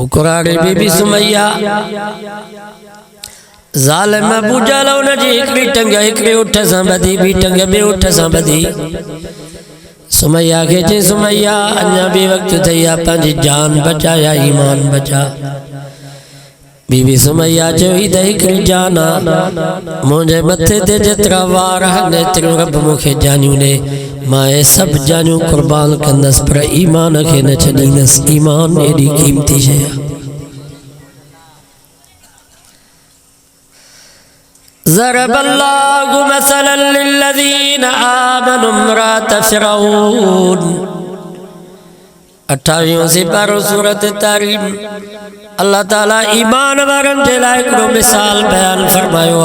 اکراڑی be be Sumaiya ظالم ابو جہل انہاں جی ہکڑی ٹنگ ہکڑی اٹھ ساں بدی بی ٹنگ بے اٹھ ساں بدی سمیہ کے چے سمیہ انجا بھی وقت تھیا پانچ جان بچا یا ایمان بچا بی بی سمیہ چوئی دے ہکڑی جانا مجھے متھے دے جترا وارہ نیتر رب مکھے جانیوں نے مائے سب جانیوں قربان کندس پر ایمان کے نہ چڑینس ایمان ایڈی قیمتی شیا ضرب اللہ مثلا للذین آمنوا امرأة فرعون 28 سپارہ سورۃ تحریم اللہ تعالیٰ ایمان وارن جلائے کرو مثال بیان فرمائیو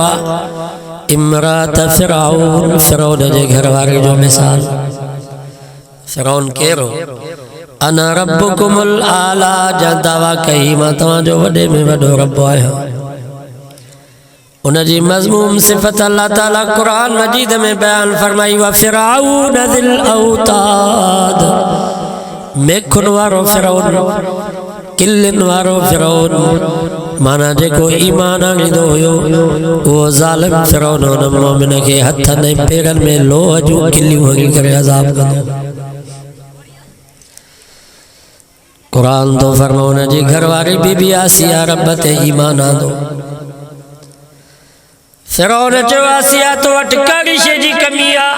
امرأة فرعون فرعون جے گھر وارے جو مثال فرعون کہرو انا ربکم العالی جان دعویٰ کہی ما تمہاں جو وڈے میں وڈو رب آیا انہاں جی مضموم صفت اللہ تعالیٰ قرآن مجید میں بیان فرمائی وَفِرْعَوْنَ ذِي الْأَوْتَادِ میکھن وارو فرعون کلن وارو فرعون مانا جے کو ایمان آنی دو ہوئیو وہ ظالم فرعون ہونا مومن کے ہتھا نہیں پیرن میں لو جو کلیوں ہوگی کرے عذاب کرو قرآن تو فرمونا جی گھر واری بی بی آسیہ ربت ایمان آن دو فرعون جو آسیہ تو اٹکاری شجی کمیا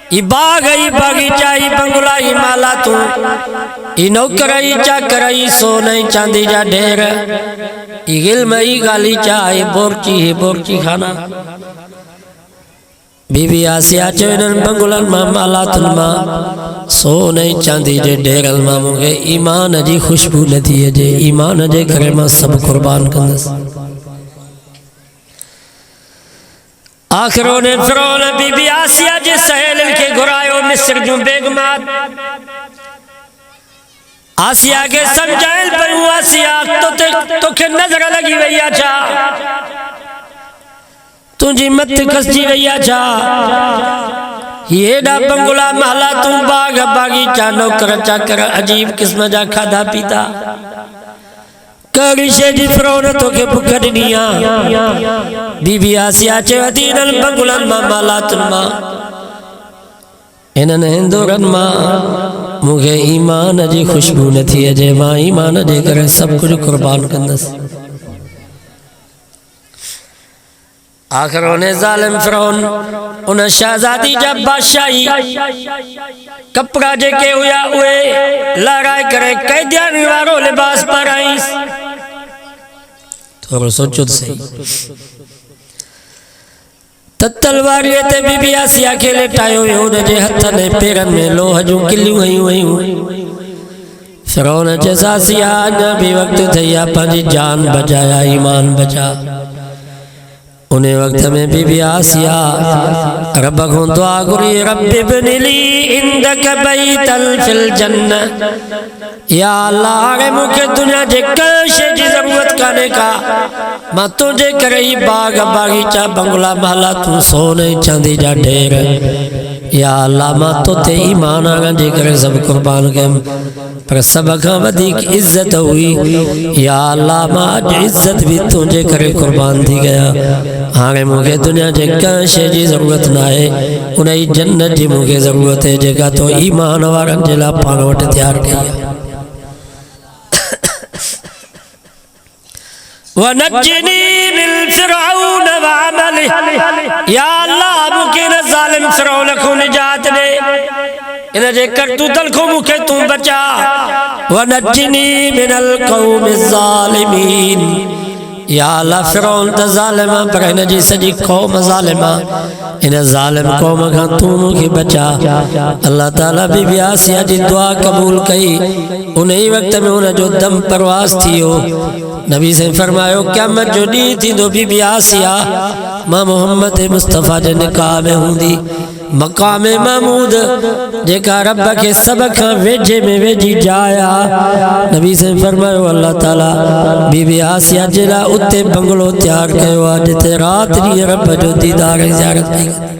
ای باغی چاہی بنگلہ ای مالا تو ای نوکرائی چاکرائی سونائی چاندی جا ڈھیر ای غلم ای گالی چاہی بورچی کھانا بی بی آسیہ چوینن بنگلن ما مالا تنما سونائی چاندی جا ڈھیر الماموں گے ایمان جی خوشبو ندیے جے ایمان جے کرے ما سب قربان کندس آخرون فرعون بی بی آسیہ جے سہیلن کے گھرائیو مصر جو بیگمات آسیہ کے سمجھائل پر وہ آسیہ تو کہ نظر لگی ویا چھا تجھی مت کس جی ویا چھا یہ ڈا بنگلہ محلہ تم باغی چانو کرچا کر عجیب قسم جا کھادا پیتا کاری شیجی فرعون تو کے بکھڑنیا بی بی آسیہ چوہدین البنگلن ما مالاتن ما انہن ہندورن ما مجھے ایمان جی خوشبو نتھی اجے ما ایمان جے کرے سب کچھ قربان کندس آخر انہیں ظالم فرعون انہیں شہزادی جب بادشاہی کپڑا جے کے ہویا ہوئے لڑائی کرے قیدیان وارو لباس پر آئیس تو سوچو سے تلواریت بی بی آسیہ کے لٹائیو انہیں جے ہتھا نے پیرن میں لوہ جو کلیوں ہوئی فرعون جیسا آسیہ نبی وقت تھیا پانچ جان بچایا ایمان بچا انہیں وقت میں بی بی آسیہ رب کھون دعا کری رب ابن لی اندک بیتل فی الجنہ یا اللہ آگے مکہ دنیا جے کشے جی ضرورت کانے کا ماں تجھے کرئی باغی چا بنگلہ محلہ تو سونے چاندی جا ڈھیر یا اللہ ماں تو تے ایمان آگا جے کرے سب قربان کے پر سبکہ ودیک عزت ہوئی یا اللہ ماں عزت بھی تجھے کرے قربان دی گیا آگے مجھے دنیا جے کانشے جی ضرورت نہ ہے انہیں جنت جی مجھے ضرورت ہے جے کا تو ایمان وارن جلا پانوٹ تیار کیا وَنَجِّنِي مِن فِرْعَوْنَ وَعَمَلِهِ یا اللہ مکین ظالم فرعون کو نجات دے انہیں جے کر تو دل کو مکے تو بچا وَنَجِّنِي مِنَ الْقَوْمِ الظَّالِمِينَ یا اللہ فرعون تا ظالمہ پر انہیں جی سجی قوم ظالمہ انہیں ظالم قوم کھا تو مکے بچا اللہ تعالیٰ بی بی آسیہ جی دعا قبول کئی انہی وقت میں انہیں جو دم پرواز تھی ہو نبی سے فرمایو قیامت جو دی تھی دو بی بی آسیہ ماں محمد مصطفیٰ جے نکاح میں ہوں دی مقام محمود جے کا رب کے سبق ویجے میں ویجی جایا نبی سے فرمایو اللہ تعالیٰ بی بی آسیہ جلا اتے بنگلو تیار کہوا جتے رات نہیں رب جو دیدار زیارت نہیں